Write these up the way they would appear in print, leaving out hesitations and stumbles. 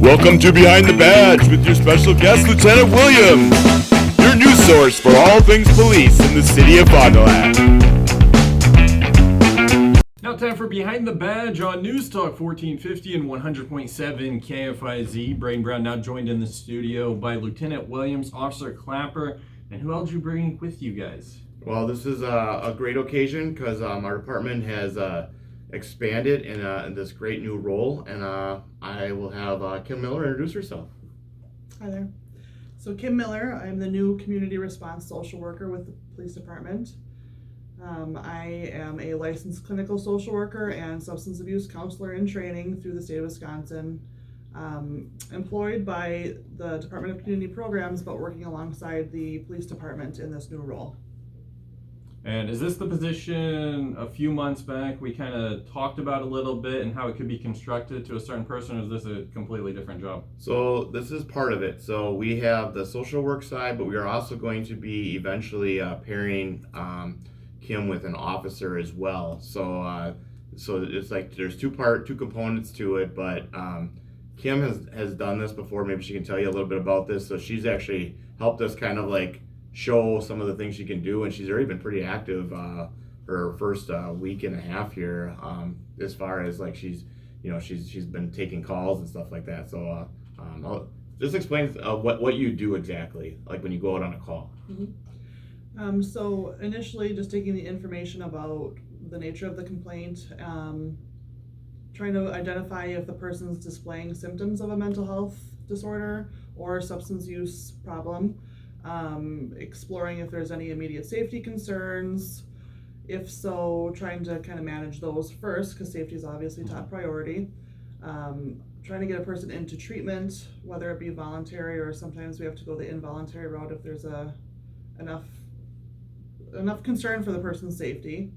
Welcome to Behind the Badge with your special guest, Lieutenant Williams, your news source for all things police in the city of Fond du Lac. Now time for Behind the Badge on News Talk 1450 and 100.7 KFIZ. Braden Brown now joined in the studio by Lieutenant Williams, Officer Clapper, and who else you bringing with you guys? Well, this is a great occasion because our department has expanded in this great new role, and I will have Kim Miller introduce herself. Hi there. So Kim Miller, I'm the new community response social worker with the police department. I am a licensed clinical social worker and substance abuse counselor in training through the state of Wisconsin. Employed by the Department of Community Programs, but working alongside the police department in this new role. And is this the position a few months back we kind of talked about a little bit and how it could be constructed to a certain person, or is this a completely different job? So this is part of it. So we have the social work side, but we are also going to be eventually pairing Kim with an officer as well. So it's like there's two components to it, but Kim has done this before. Maybe she can tell you a little bit about this. So she's actually helped us kind of like show some of the things she can do, and she's already been pretty active her first week and a half here, as far as like she's been taking calls and stuff like that. So I'll just explain what you do exactly, like when you go out on a call. Mm-hmm. So initially just taking the information about the nature of the complaint, trying to identify if the person's displaying symptoms of a mental health disorder or substance use problem. Exploring if there's any immediate safety concerns. If so, trying to kind of manage those first, because safety is obviously top priority. Trying to get a person into treatment, whether it be voluntary or sometimes we have to go the involuntary route if there's enough concern for the person's safety.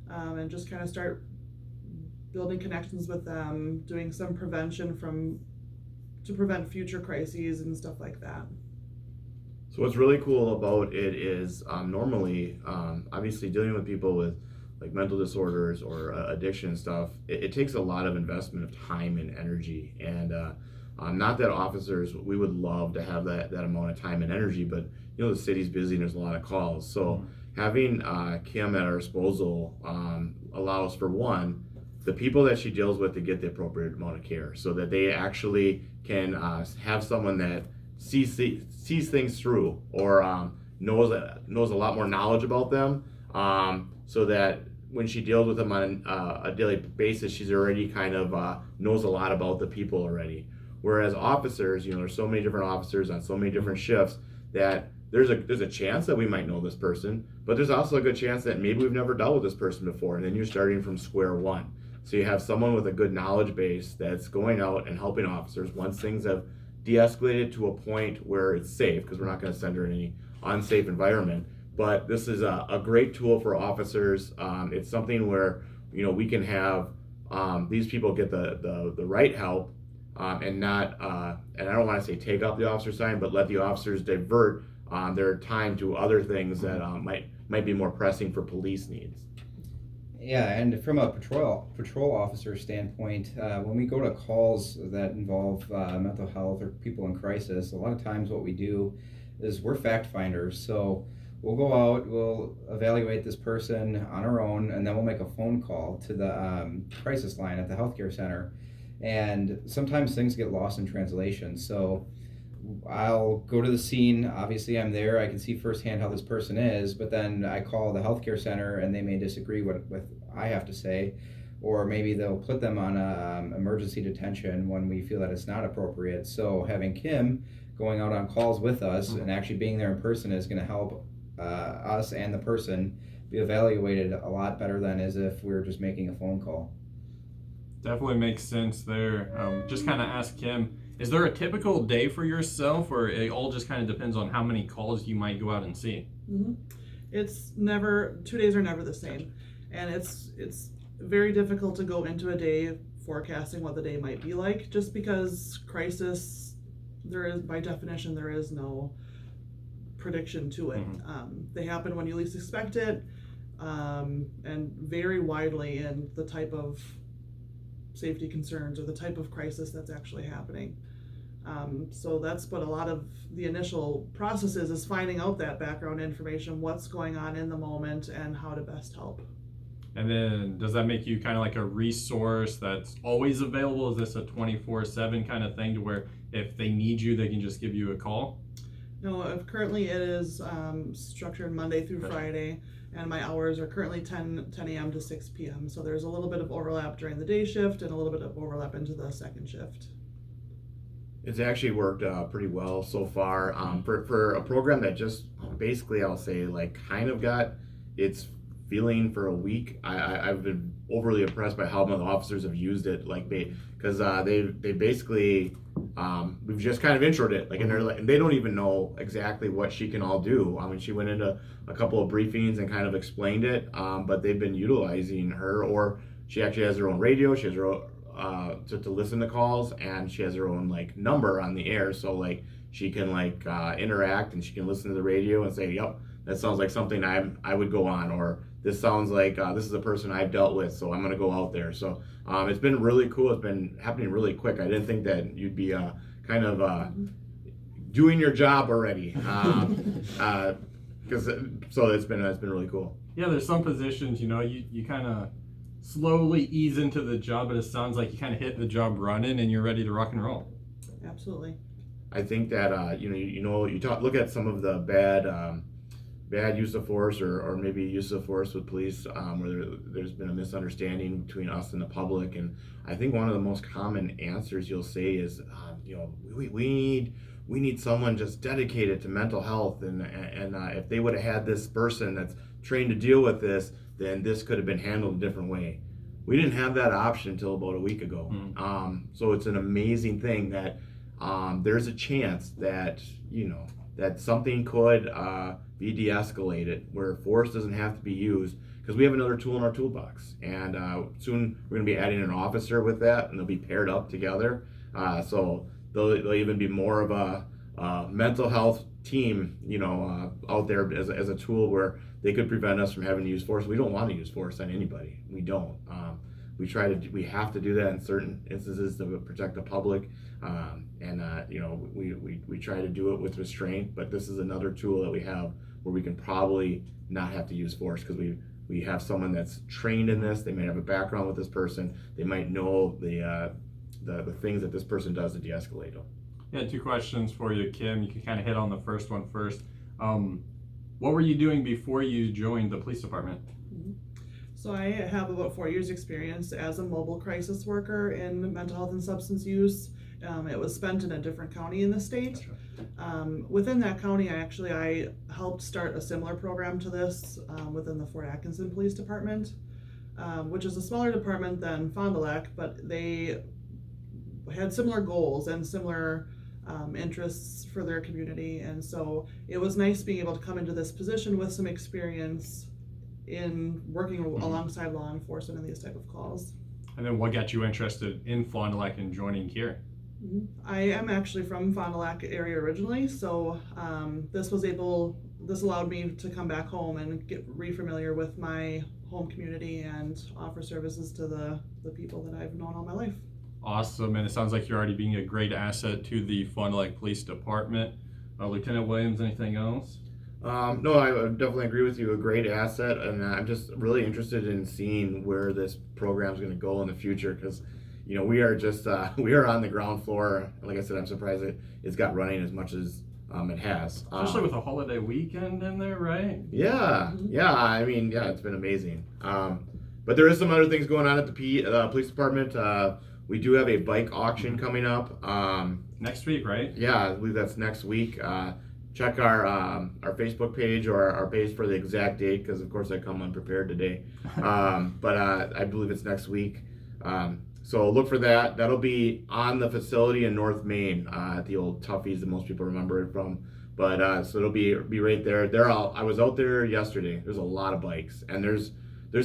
And just kind of start building connections with them, doing some prevention to prevent future crises and stuff like that. So what's really cool about it is normally, obviously dealing with people with like mental disorders or addiction and stuff, it takes a lot of investment of time and energy. And not that officers, we would love to have that amount of time and energy, but the city's busy and there's a lot of calls. So having Kim at our disposal allows, for one, the people that she deals with to get the appropriate amount of care, so that they actually can have someone that sees things through, or knows a lot more knowledge about them, so that when she deals with them on a daily basis, she's already kind of knows a lot about the people already. Whereas officers, there's so many different officers on so many different shifts that there's a chance that we might know this person, but there's also a good chance that maybe we've never dealt with this person before, and then you're starting from square one. So you have someone with a good knowledge base that's going out and helping officers once things have de-escalated to a point where it's safe, because we're not going to send her in any unsafe environment. But this is a great tool for officers. It's something where we can have these people get the right help, and not and I don't want to say take up the officer's time, but let the officers divert their time to other things that might be more pressing for police needs. Yeah, and from a patrol officer standpoint, when we go to calls that involve mental health or people in crisis, a lot of times what we do is we're fact finders. So we'll go out, we'll evaluate this person on our own, and then we'll make a phone call to the crisis line at the healthcare center. And sometimes things get lost in translation. So I'll go to the scene. Obviously, I'm there. I can see firsthand how this person is, but then I call the healthcare center and they may disagree with I have to say, or maybe they'll put them on emergency detention when we feel that it's not appropriate. So having Kim going out on calls with us and actually being there in person is going to help us and the person be evaluated a lot better than as if we were just making a phone call. Definitely makes sense there. Just kind of ask Kim, is there a typical day for yourself, or it all just kind of depends on how many calls you might go out and see? Mm-hmm. It's never, 2 days are never the same. And it's very difficult to go into a day forecasting what the day might be like, just because crisis, by definition, there is no prediction to it. They happen when you least expect it, and vary widely in the type of safety concerns or the type of crisis that's actually happening. So that's what a lot of the initial process is finding out that background information, what's going on in the moment, and how to best help. And then does that make you kind of like a resource that's always available? Is this a 24/7 kind of thing to where if they need you, they can just give you a call? No, currently it is structured Monday through Okay. Friday, and my hours are currently 10 a.m. to 6 p.m. So there's a little bit of overlap during the day shift and a little bit of overlap into the second shift. It's actually worked pretty well so far for a program that just basically, I'll say, like kind of got its feeling for a week. I've been overly impressed by how the officers have used it, like because they basically we've just kind of introed it, like, and they're like, and they don't even know exactly what she can all do. I mean, she went into a couple of briefings and kind of explained it, but they've been utilizing her, or she actually has her own radio. She has her own to listen to calls, and she has her own like number on the air, so like she can like interact, and she can listen to the radio and say, yep, that sounds like something I would go on, or this sounds like this is a person I've dealt with, so I'm gonna go out there. So it's been really cool. It's been happening really quick. I didn't think that you'd be kind of doing your job already, because so it's been really cool. Yeah, there's some positions, you kind of slowly ease into the job, but it sounds like you kind of hit the job running and you're ready to rock and roll. Absolutely. I think that you look at some of the bad use of force, or maybe use of force with police, where there's been a misunderstanding between us and the public, and I think one of the most common answers you'll say is, we need someone just dedicated to mental health, and if they would have had this person that's trained to deal with this, then this could have been handled a different way. We didn't have that option until about a week ago. So it's an amazing thing that there's a chance that that something could be de-escalated, where force doesn't have to be used, because we have another tool in our toolbox, and soon we're going to be adding an officer with that, and they'll be paired up together, so they'll even be more of a mental health team out there as a tool where they could prevent us from having to use force. We don't want to use force on anybody. We don't. We have to do that in certain instances to protect the public, we try to do it with restraint. But this is another tool that we have where we can probably not have to use force, because we have someone that's trained in this. They might have a background with this person. They might know the things that this person does to de-escalate them. Yeah, 2 questions for you, Kim. You can kind of hit on the first one first. What were you doing before you joined the police department? So I have about 4 years experience as a mobile crisis worker in mental health and substance use. It was spent in a different county in the state. Within that county, I helped start a similar program to this within the Fort Atkinson Police Department, which is a smaller department than Fond du Lac, but they had similar goals and similar interests for their community. And so it was nice being able to come into this position with some experience in working alongside law enforcement in these type of calls. And then what got you interested in Fond du Lac and joining here? I am actually from Fond du Lac area originally, so this allowed me to come back home and get re-familiar with my home community and offer services to the people that I've known all my life. Awesome, and it sounds like you're already being a great asset to the Fond du Lac Police Department. Lieutenant Williams, anything else? No, I would definitely agree with you. A great asset, and I'm just really interested in seeing where this program is going to go in the future, because we are just we are on the ground floor. Like I said, I'm surprised it's got running as much as it has, especially with a holiday weekend in there, right? Yeah. I mean, it's been amazing. But there is some other things going on at the police department. We do have a bike auction coming up next week, right? Yeah, I believe that's next week. Check our Facebook page or our page for the exact date, because of course I come unprepared today. But I believe it's next week. So look for that. That'll be on the facility in North Main at the old Tuffy's that most people remember it from. But so it'll be right there. I was out there yesterday. There's a lot of bikes, and there's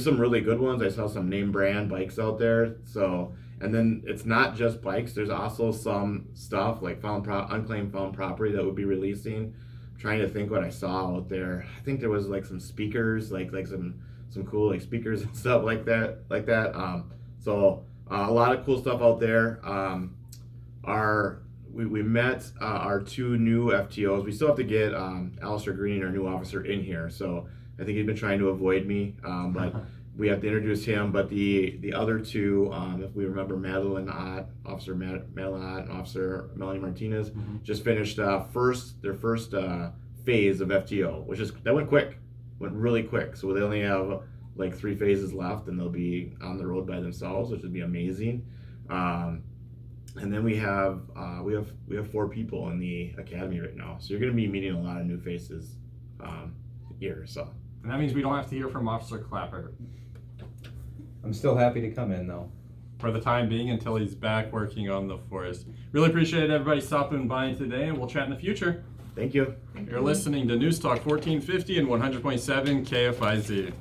some really good ones. I saw some name brand bikes out there. So, and then it's not just bikes. There's also some stuff like unclaimed found property that would be releasing. I'm trying to think what I saw out there. I think there was like some speakers, like some cool like speakers and stuff like that. So a lot of cool stuff out there. Our we met our 2 new FTOs. We still have to get Alistair Green, our new officer, in here. So I think he's been trying to avoid me, but we have to introduce him. But the other 2, if we remember, Officer Madeline Ott and Officer Melanie Martinez, just finished their first phase of FTO, that went quick, went really quick. So they only have like 3 phases left, and they'll be on the road by themselves, which would be amazing. And then we have 4 people in the academy right now. So you're going to be meeting a lot of new faces here. So. And that means we don't have to hear from Officer Clapper I'm still happy to come in though. for the time being until he's back working on the forest. Really appreciate everybody stopping by today, and we'll chat in the future. Thank you. You're listening to News Talk 1450 and 100.7 KFIZ.